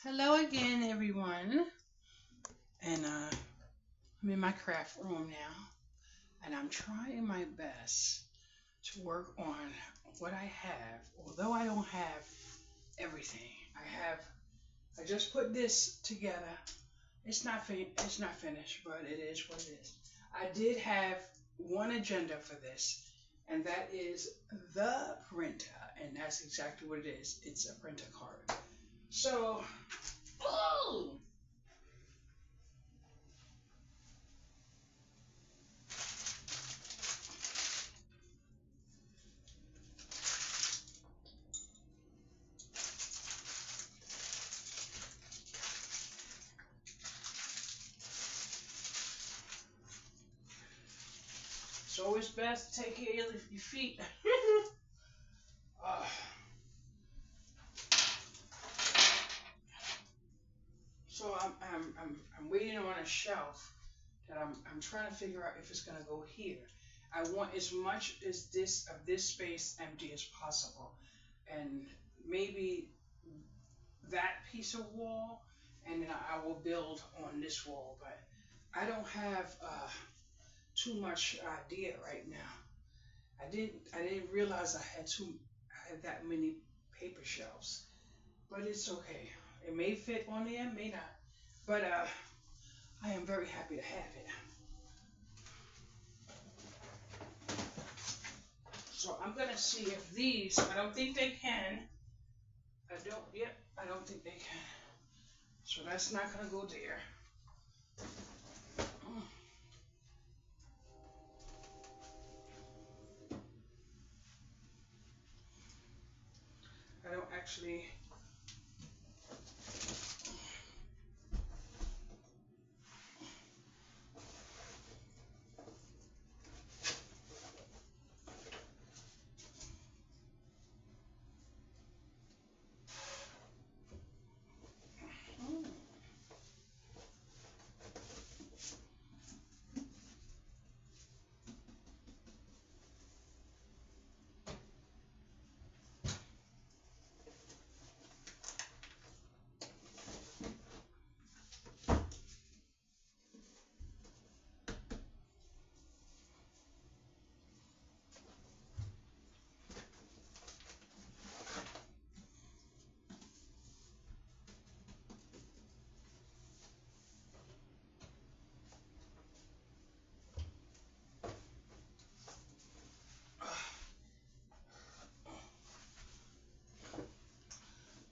Hello again, everyone. And I'm in my craft room now, and I'm trying my best to work on what I have. Although I don't have everything, I just put this together. It's not finished, but it is what it is. I did have one agenda for this, and that is the printer, and that's exactly what it is. It's a printer card. So, oh, it's always best to take care of your feet. uh, so I'm waiting on a shelf that I'm trying to figure out if it's gonna go here. I want as much as this space empty as possible, and maybe that piece of wall, and then I will build on this wall. But I don't have too much idea right now. I didn't realize I had that many paper shelves, but it's okay. It may fit on there, may not. But I am very happy to have it. So I'm gonna see if these. I don't think they can. I don't. Yep. I don't think they can. So that's not gonna go there. Mm, I don't actually. Mm,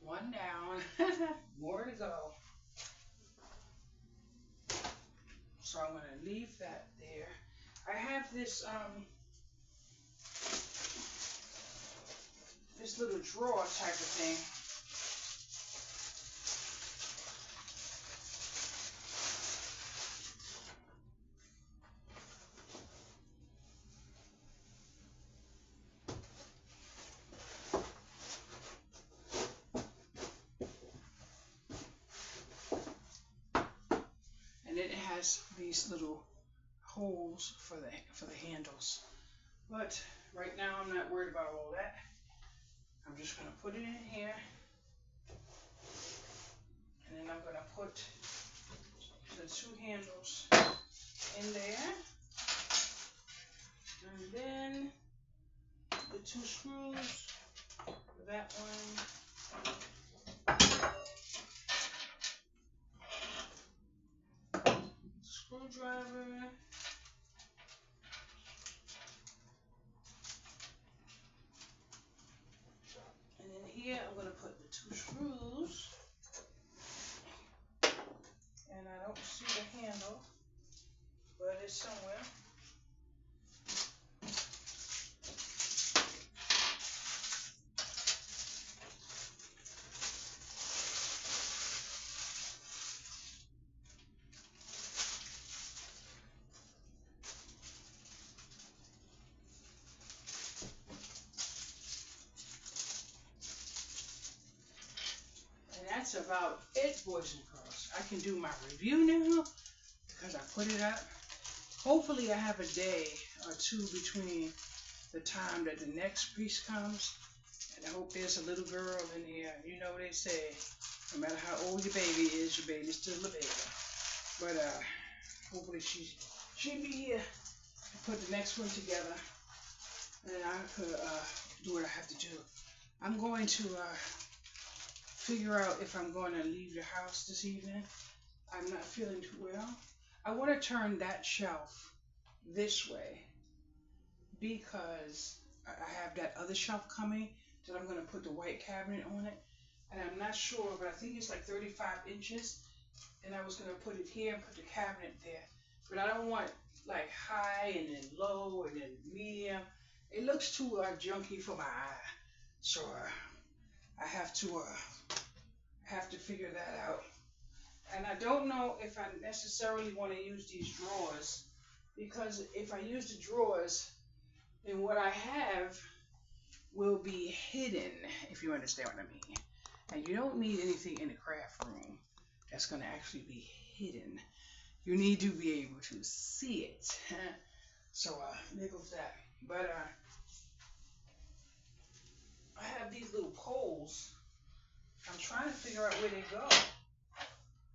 one down. More to go. So I'm gonna leave that there. I have this little drawer type of thing. And it has these little holes for the handles. But right now I'm not worried about all that. I'm just gonna put it in here, and then I'm gonna put the two handles in there, and then the two screws for that one, screwdriver, and then here I'm gonna put the two screws, and I don't see the handle, but it's somewhere. And that's about it, boys and girls. I can do my review now because I put it up. Hopefully I have a day or two between the time that the next piece comes. And I hope there's a little girl in here. You know what they say, No matter how old your baby is, your baby's still a baby. But hopefully she'll be here to put the next one together, and I could do what I have to do. I'm going to figure out if I'm going to leave the house this evening. I'm not feeling too well. I want to turn that shelf this way because I have that other shelf coming that I'm going to put the white cabinet on it. And I'm not sure, but I think it's like 35 inches. And I was going to put it here and put the cabinet there. But I don't want like high and then low and then medium. It looks too junky for my eye. So I have to figure that out. And I don't know if I necessarily want to use these drawers, because if I use the drawers, then what I have will be hidden, if you understand what I mean. And you don't need anything in the craft room that's going to actually be hidden. You need to be able to see it. So there goes that. But I have these little poles. I'm trying to figure out where they go.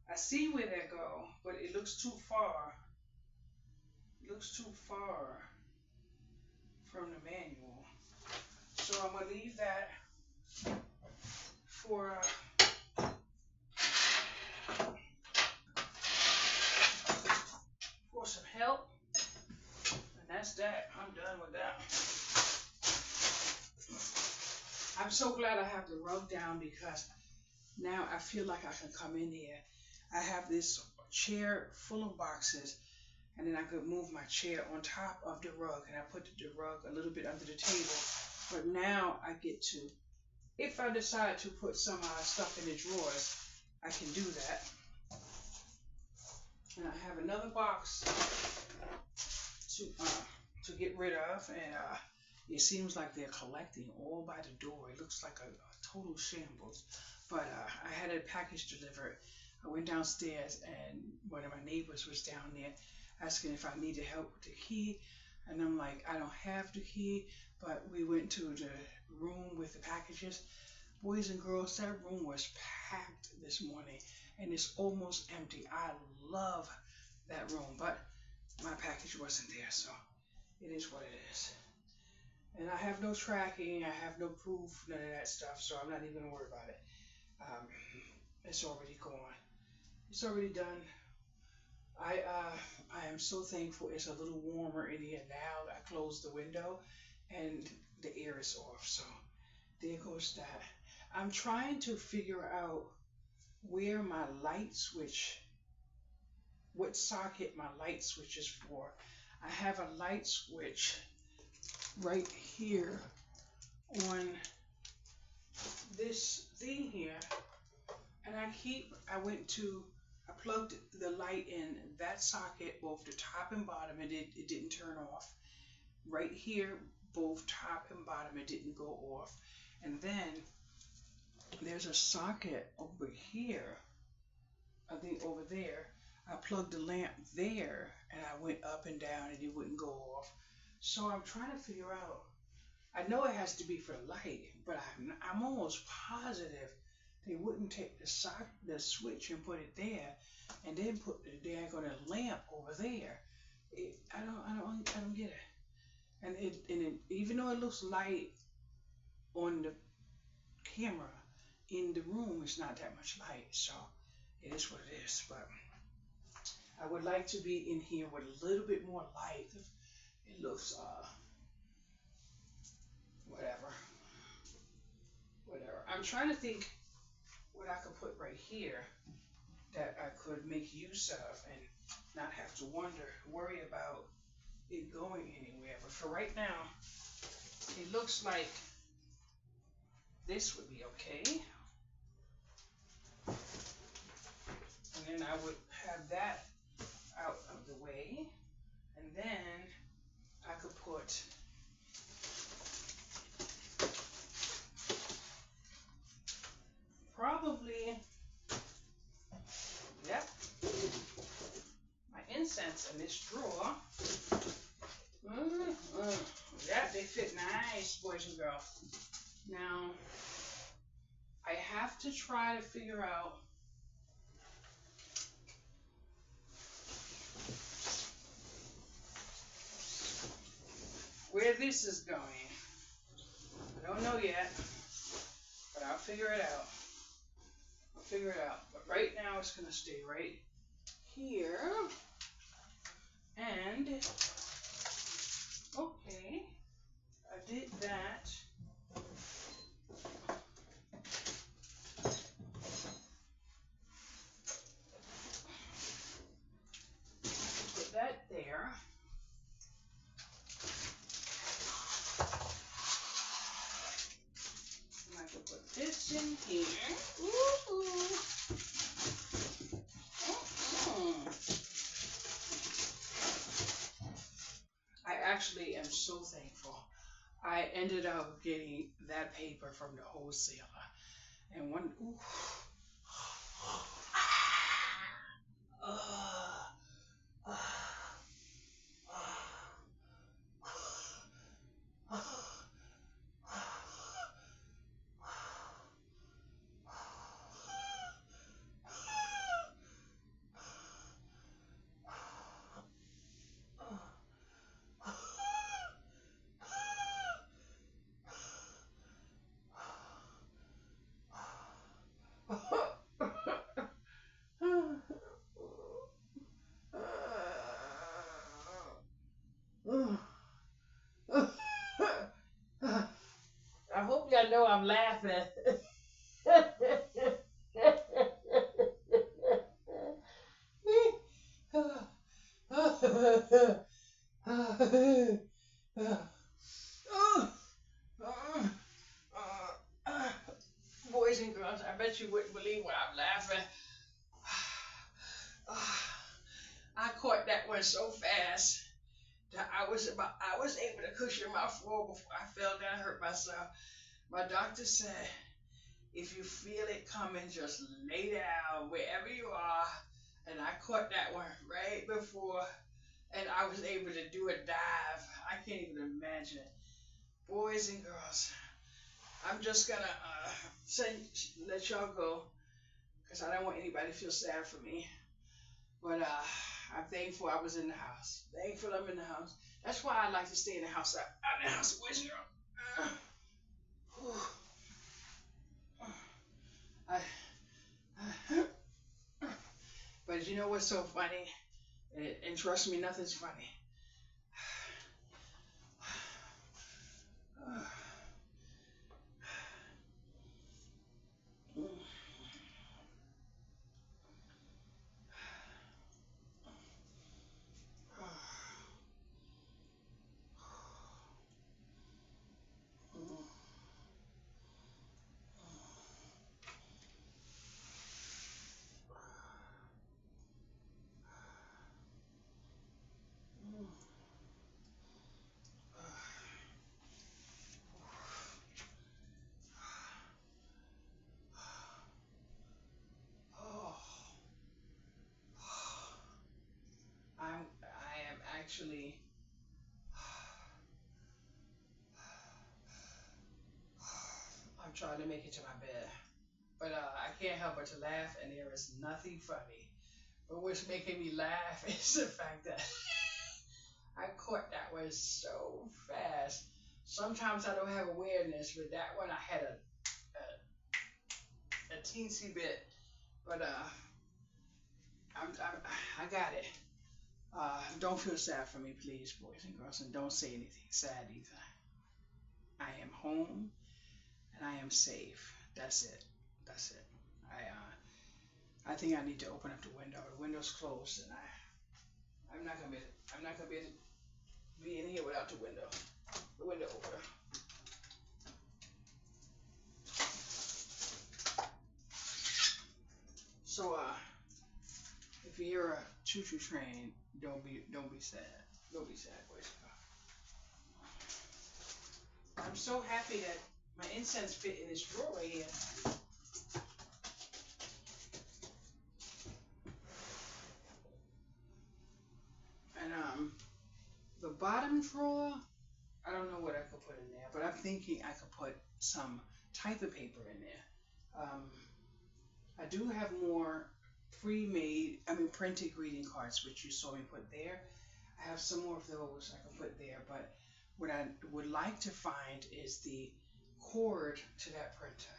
I see where they go, but it looks too far. It looks too far from the manual. So I'm going to leave that for some help. And that's that. I'm done with that. I'm so glad I have the rug down, because now I feel like I can come in here. I have this chair full of boxes, and then I could move my chair on top of the rug, and I put the rug a little bit under the table. But now I get to, if I decide to put some stuff in the drawers, I can do that. And I have another box to get rid of, and it seems like they're collecting all by the door. It looks like a total shambles. But I had a package delivered. I went downstairs, and one of my neighbors was down there asking if I needed help with the key. And I'm like, I don't have the key. But we went to the room with the packages. Boys and girls, that room was packed this morning, and it's almost empty. I love that room, but my package wasn't there, so it is what it is. And I have no tracking, I have no proof, none of that stuff, so I'm not even gonna worry about it. It's already gone. It's already done. I am so thankful it's a little warmer in here now. I closed the window and the air is off, so there goes that. I'm trying to figure out where my light switch, what socket my light switch is for. I have a light switch right here on this thing here, and I plugged the light in that socket, both the top and bottom, and it didn't turn off. Right here, both top and bottom, it didn't go off. And then there's a socket over here, I think over there. I plugged the lamp there, and I went up and down, and it wouldn't go off. So I'm trying to figure out, I know it has to be for light, but I'm almost positive they wouldn't take the switch and put it there, and then put the daggone lamp over there. I don't get it. And it even though it looks light on the camera, in the room it's not that much light, so it is what it is. But I would like to be in here with a little bit more light. It looks whatever. I'm trying to think what I could put right here that I could make use of and not have to worry about it going anywhere. But for right now, it looks like this would be okay. And then I would have that out of the way. And then I could put probably, yep, my incense in this drawer. Yep, they fit nice, boys and girls. Now, I have to try to figure out where this is going. I don't know yet, but I'll figure it out. I'll figure it out. But right now it's going to stay right here. And, okay, I did that. Put that there. And I can put this in here. Ooh. I actually am so thankful. I ended up getting that paper from the wholesaler. And one, ooh. I hope y'all know I'm laughing. Boys and girls, I bet you wouldn't believe when I'm laughing. I caught that one so fast that I was able to cushion my floor before I fell down and hurt myself. My doctor said, if you feel it coming, just lay down wherever you are. And I caught that one right before, and I was able to do a dive. I can't even imagine. Boys and girls, I'm just gonna let y'all go, because I don't want anybody to feel sad for me. But I'm thankful I was in the house. Thankful I'm in the house. That's why I like to stay in the house. Out in the house, boys and girls. But you know what's so funny? And trust me, nothing's funny. I am actually I'm trying to make it to my bed. But I can't help but to laugh, and there is nothing funny. But what's making me laugh is the fact that I caught that one so fast. Sometimes I don't have awareness, but that one I had a teensy bit. But I got it. Don't feel sad for me, please, boys and girls, and don't say anything sad either. I am home, and I am safe. That's it. That's it. I think I need to open up the window. The window's closed, and I'm not gonna be able to be in here without the window opener. So if you hear a choo-choo train, don't be sad. Don't be sad, boys. I'm so happy that my incense fit in this drawer right here. And the bottom drawer, I don't know what I could put in there, but I'm thinking I could put some type of paper in there. I do have more pre-made, I mean printed greeting cards, which you saw me put there. I have some more of those I can put there, but what I would like to find is the cord to that printer.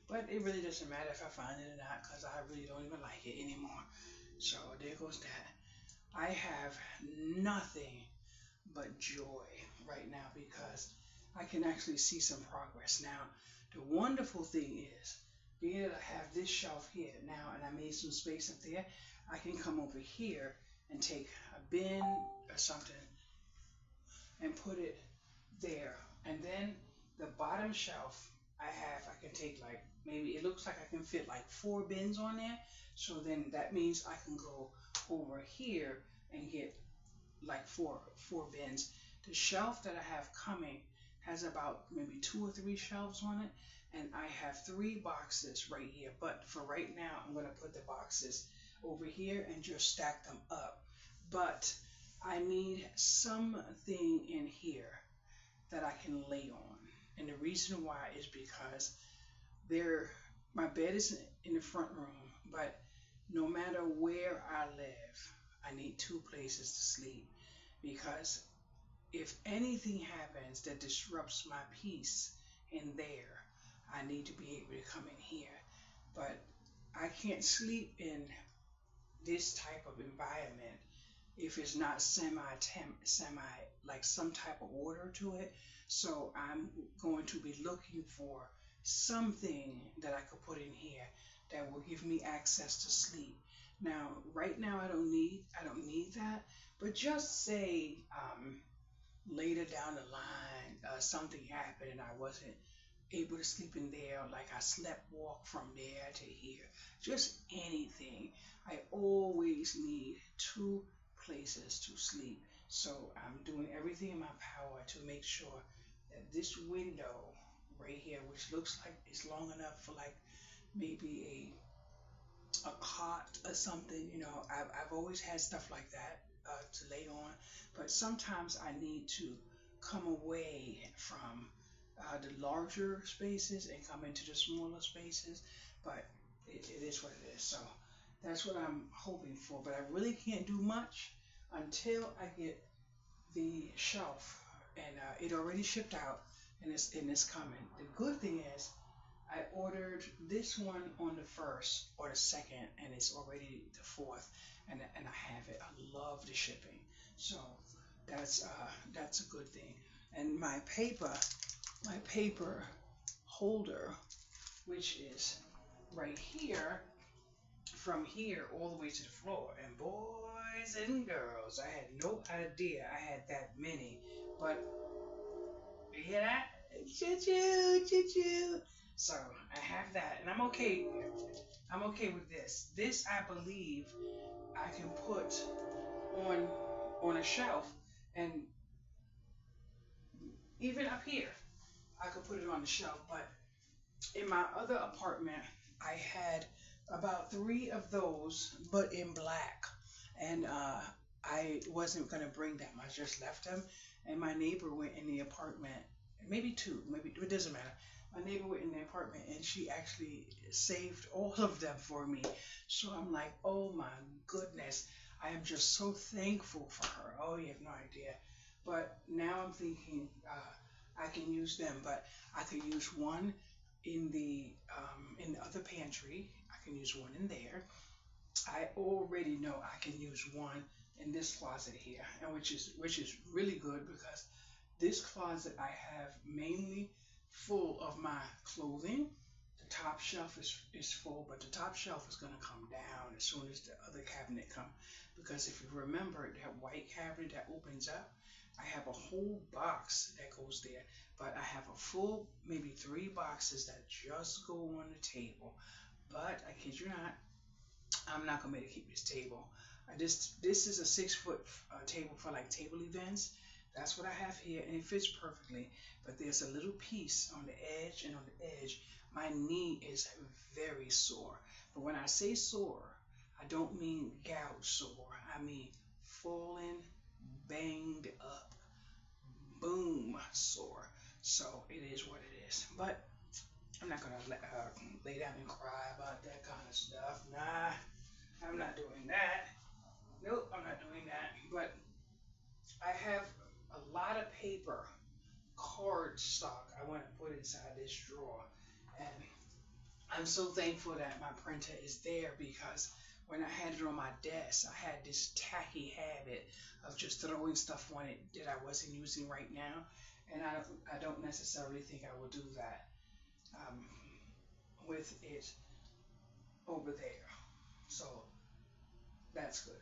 But it really doesn't matter if I find it or not, because I really don't even like it anymore. So there goes that. I have nothing but joy right now because I can actually see some progress. Now, the wonderful thing is, being that I have this shelf here now and I made some space up there, I can come over here and take a bin or something and put it there. And then the bottom shelf I can take like, maybe it looks like I can fit like 4 bins on there. So then that means I can go over here and get like four bins. The shelf that I have coming has about maybe 2 or 3 shelves on it, and I have 3 boxes right here. But for right now, I'm gonna put the boxes over here and just stack them up. But I need something in here that I can lay on, and the reason why is because there, my bed is in the front room, but no matter where I live, I need 2 places to sleep because if anything happens that disrupts my peace in there, I need to be able to come in here. But I can't sleep in this type of environment if it's not semi like some type of order to it. So I'm going to be looking for something that I could put in here that will give me access to sleep. Now, right now I don't need that, but just say later down the line something happened and I wasn't able to sleep in there, like I slept walk from there to here, just anything. I always need 2 places to sleep. So I'm doing everything in my power to make sure that this window right here, which looks like it's long enough for like maybe a cot or something, I've always had stuff like that to lay on, but sometimes I need to come away from the larger spaces and come into the smaller spaces, but it is what it is. So that's what I'm hoping for, but I really can't do much until I get the shelf, and it already shipped out, and it's coming. The good thing is I ordered this one on the 1st or the 2nd, and it's already the 4th, and I have it. I love the shipping, so that's a good thing. And my paper holder, which is right here, from here all the way to the floor. And boys and girls, I had no idea I had that many, but you hear that? Choo-choo, choo-choo. So I have that, and I'm okay. I'm okay with this. This, I believe, I can put on a shelf, and even up here, I could put it on the shelf. But in my other apartment, I had about 3 of those, but in black, and I wasn't gonna bring them. I just left them, and my neighbor went in the apartment, maybe 2, maybe it doesn't matter. My neighbor went in the apartment, and she actually saved all of them for me. So I'm like, oh my goodness, I am just so thankful for her. Oh, you have no idea. But now I'm thinking I can use them, but I could use one in the other pantry. I can use one in there. I already know I can use one in this closet here, and which is really good because this closet I have mainly full of my clothing. The top shelf is full, but the top shelf is going to come down as soon as the other cabinet come, because if you remember that white cabinet that opens up, I have a whole box that goes there, but I have a full maybe 3 boxes that just go on the table. But I kid you not, I'm not gonna be able to keep this table. This is a 6 foot table for like table events. That's what I have here, and it fits perfectly. But there's a little piece on the edge, and on the edge, my knee is very sore. But when I say sore, I don't mean gout sore. I mean fallen, banged up, boom sore. So it is what it is. But I'm not gonna lay down and cry about that kind of stuff. I have a lot of paper, card stock I want to put inside this drawer. And I'm so thankful that my printer is there because when I had it on my desk, I had this tacky habit of just throwing stuff on it that I wasn't using right now. And I don't necessarily think I will do that um, with it over there. So that's good.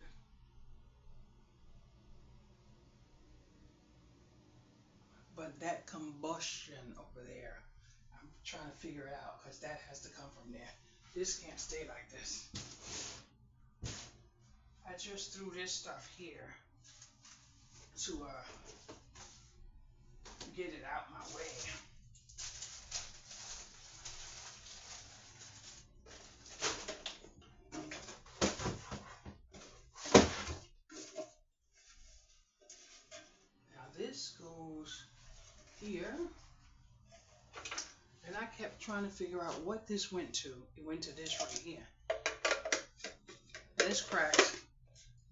But that combustion over there, I'm trying to figure it out because that has to come from there. This can't stay like this. I just threw this stuff here to get it out my way. Now this goes here. And I kept trying to figure out what this went to. It went to this right here. And it's cracked.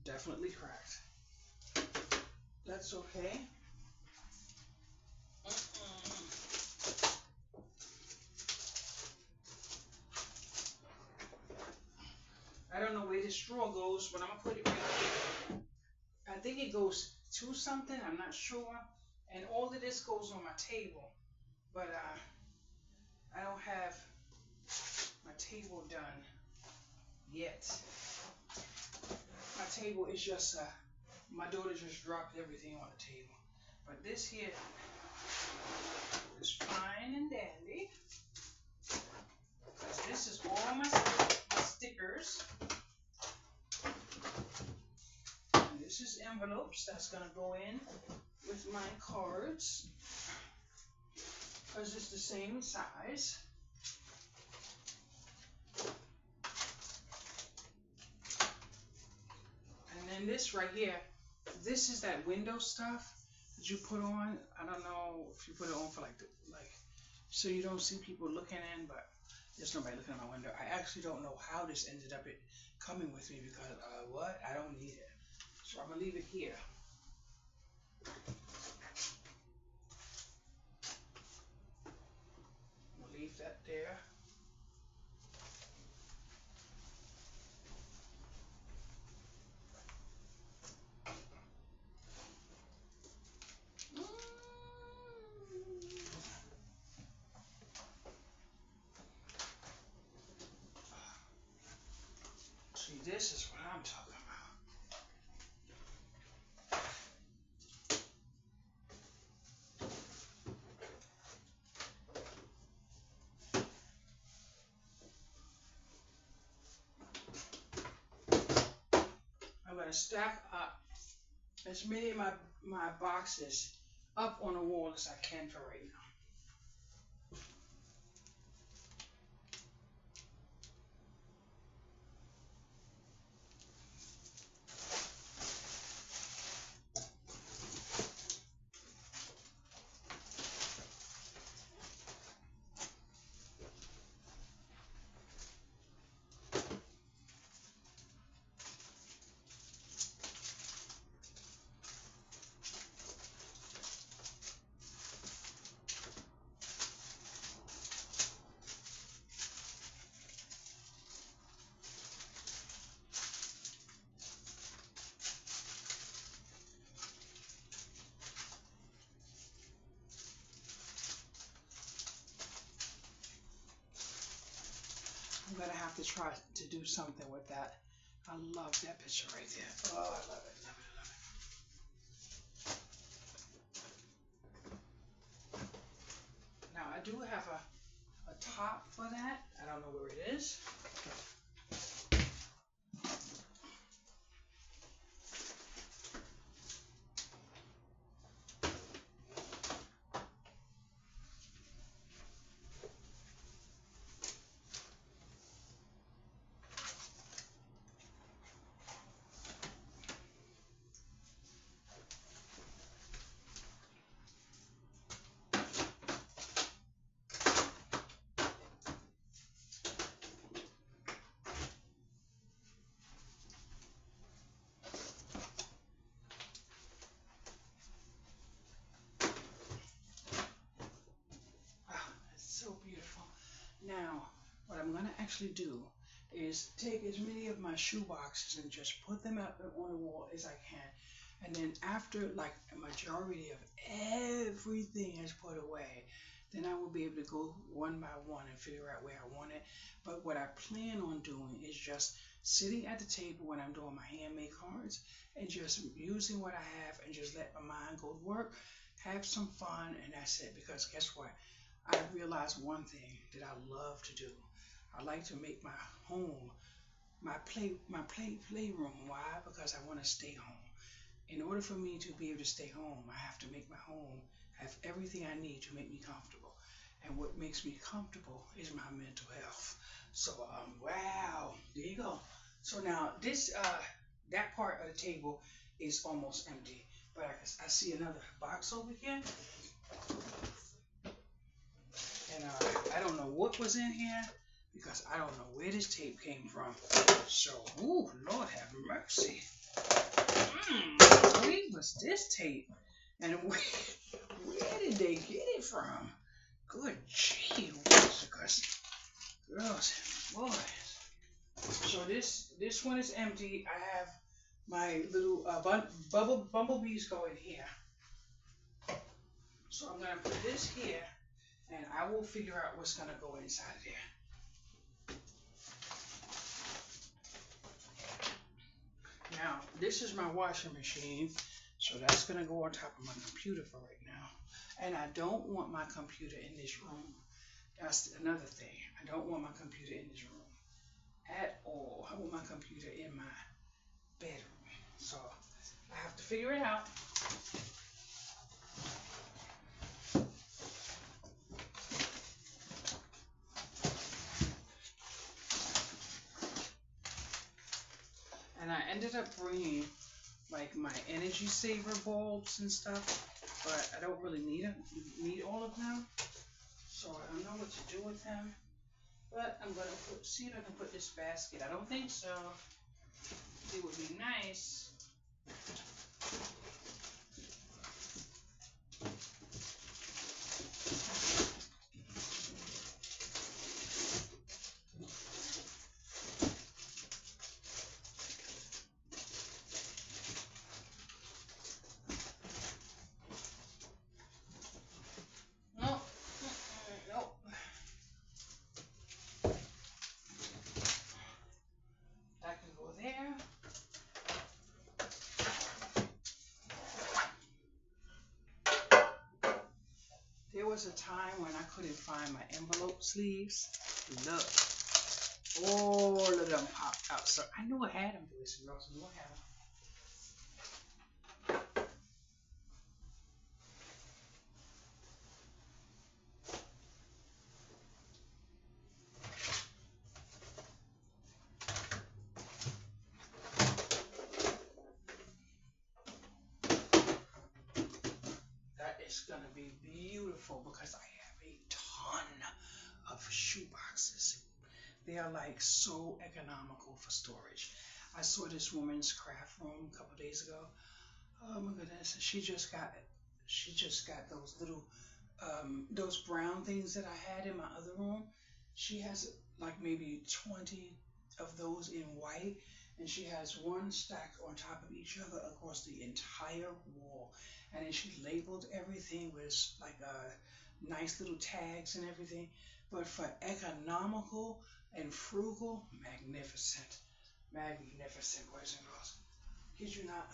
Definitely cracked. That's okay. I don't know where this straw goes, but I'm gonna put it right here. I think it goes to something, I'm not sure. And all of this goes on my table. But I don't have my table done yet. My table is just, my daughter just dropped everything on the table. But this here is fine and dandy. Because this is all my stickers. And this is envelopes that's going to go in with my cards. Because it's the same size. And then this right here, this is that window stuff that you put on. I don't know if you put it on for like so you don't see people looking in, but there's nobody looking at my window. I actually don't know how this ended up coming with me because what? I don't need it. So I'm gonna leave it here. I'm gonna leave that there. See, this is what I'm talking about. I'm gonna stack up as many of my boxes up on the wall as I can for right now. I'm gonna have to try to do something with that. I love that picture right there. Oh, I love it, love it, love it. Now I do have a top for that. I don't know where it is. actually do is take as many of my shoe boxes and just put them out on the wall as I can. And then after like a majority of everything is put away, then I will be able to go one by one and figure out where I want it. But what I plan on doing is just sitting at the table when I'm doing my handmade cards and just using what I have and just let my mind go to work, have some fun, and that's it. Because guess what? I realized one thing that I love to do. I like to make my home playroom. Why? Because I want to stay home. In order for me to be able to stay home, I have to make my home have everything I need to make me comfortable. And what makes me comfortable is my mental health. So, wow, there you go. So now that part of the table is almost empty. But I see another box over here, and I don't know what was in here because I don't know where this tape came from. So, ooh, Lord have mercy. Where was this tape? And where did they get it from? Good gee whiz, because girls, boys. So this one is empty. I have my little bumblebees go in here. So I'm gonna put this here, and I will figure out what's gonna go inside of there. Now, this is my washing machine, so that's going to go on top of my computer for right now. And I don't want my computer in this room. That's another thing. I don't want my computer in this room at all. I want my computer in my bedroom. So I have to figure it out. And I ended up bringing like my energy saver bulbs and stuff, but I don't really need all of them. So I don't know what to do with them. But I'm gonna see if I can put this basket. I don't think so. It would be nice. There was a time when I couldn't find my envelope sleeves. Look, all of them popped out. So I knew I had them, boys and girls. I knew I had them. That is gonna be beautiful because I have a ton of shoe boxes. They are like so economical for storage. I saw this woman's craft room a couple days ago. Oh my goodness, she just got those little those brown things that I had in my other room. She has like maybe 20 of those in white, and she has one stacked on top of each other across the entire wall. And then she labeled everything with like nice little tags and everything. But for economical and frugal, magnificent, magnificent, boys and girls. Kid you not.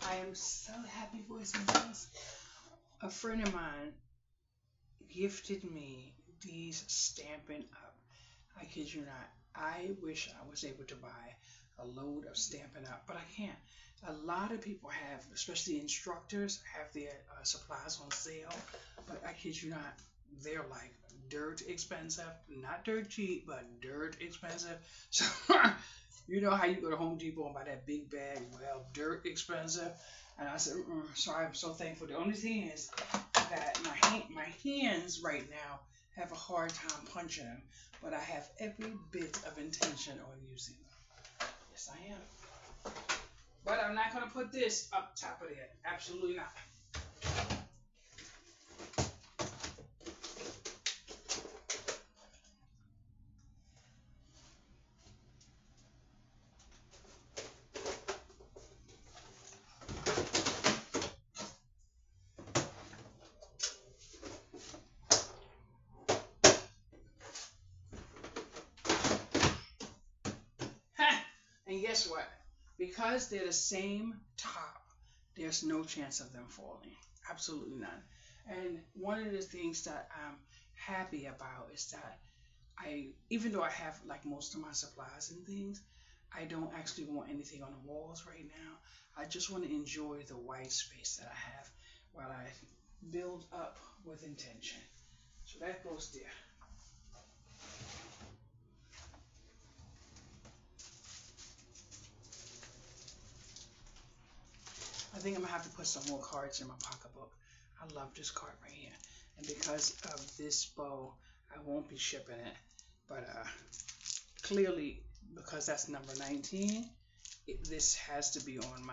I am so happy, boys and girls. A friend of mine gifted me these Stampin' Up. I kid you not. I wish I was able to buy a load of Stampin' Up, but I can't. A lot of people have, especially instructors, have their supplies on sale, but I kid you not, they're like dirt expensive. Not dirt cheap, but dirt expensive. So you know how you go to Home Depot and buy that big bag? Well, dirt expensive. And I said, so I'm so thankful. The only thing is, I that my hands right now have a hard time punching them, but I have every bit of intention on using them. Yes, I am. But I'm not going to put this up top of it. Absolutely not. And guess what? Because they're the same top, there's no chance of them falling. Absolutely none. And one of the things that I'm happy about is that even though I have like most of my supplies and things, I don't actually want anything on the walls right now. I just want to enjoy the white space that I have while I build up with intention. So that goes there. I think I'm gonna have to put some more cards in my pocketbook. I love this card right here. And because of this bow, I won't be shipping it. But clearly, because that's number 19, this has to be on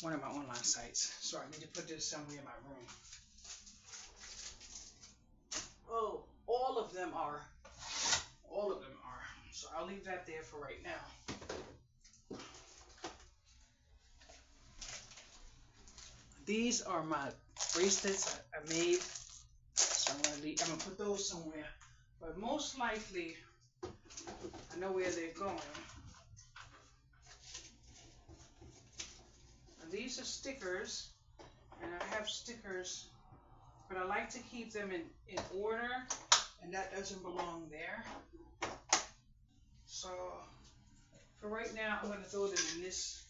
one of my online sites. So I need to put this somewhere in my room. Oh, all of them are. All of them are. So I'll leave that there for right now. These are my bracelets I made. So I'm gonna put those somewhere. But most likely, I know where they're going. And these are stickers, and I have stickers, but I like to keep them in order, and that doesn't belong there. So for right now, I'm gonna throw them in this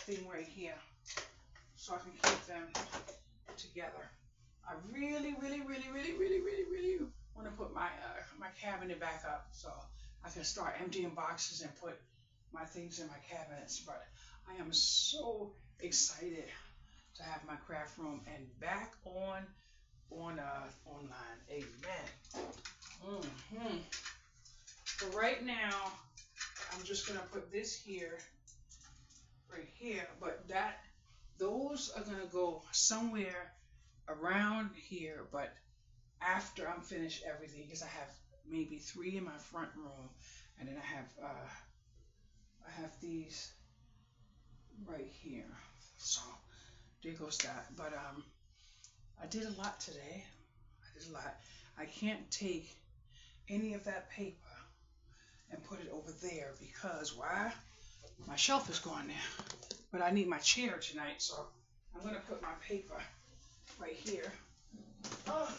thing right here, so I can keep them together. I really want to put my cabinet back up so I can start emptying boxes and put my things in my cabinets. But I am so excited to have my craft room and back on online. Amen. For right now, I'm just gonna put this here, right here. But those are gonna go somewhere around here, but after I'm finished everything, because I have maybe 3 in my front room, and then I have these right here. So there goes that. But I did a lot today. I did a lot. I can't take any of that paper and put it over there because why? My shelf is gone now. But I need my chair tonight, so I'm gonna put my paper right here. Oh,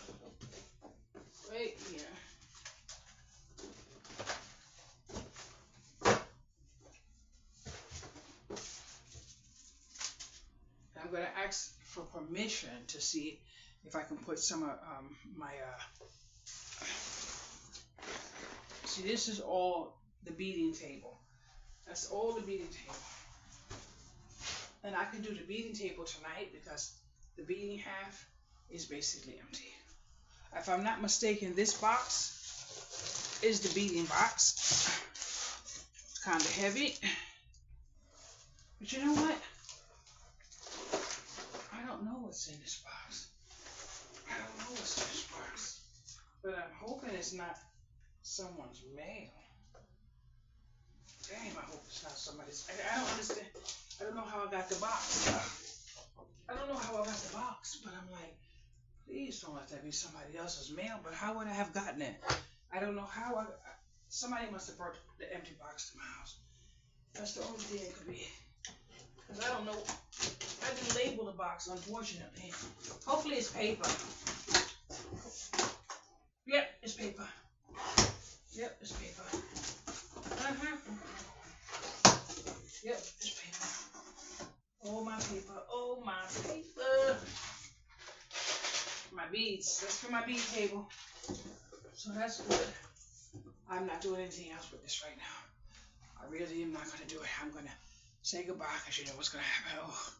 right here. I'm going to ask for permission to see if I can put some of my, see, this is all the beading table. That's all the beading table. And I can do the beading table tonight because the beading half is basically empty. If I'm not mistaken, this box is the beading box. It's kind of heavy. But you know what? I don't know what's in this box. I don't know what's in this box. But I'm hoping it's not someone's mail. Damn, I hope it's not somebody's. I don't understand. I don't know how I got the box. I don't know how I got the box, but I'm like, please don't let that be somebody else's mail. But how would I have gotten it? I don't know how. Somebody must have brought the empty box to my house. That's the only thing it could be. Because I don't know. I didn't label the box, unfortunately. Hopefully it's paper. Yep, it's paper. Yep, it's paper. Yep, it's paper. Oh, my paper. Oh, my paper. My beads. That's for my bead table. So that's good. I'm not doing anything else with this right now. I really am not going to do it. I'm going to say goodbye because you know what's going to happen. Oh.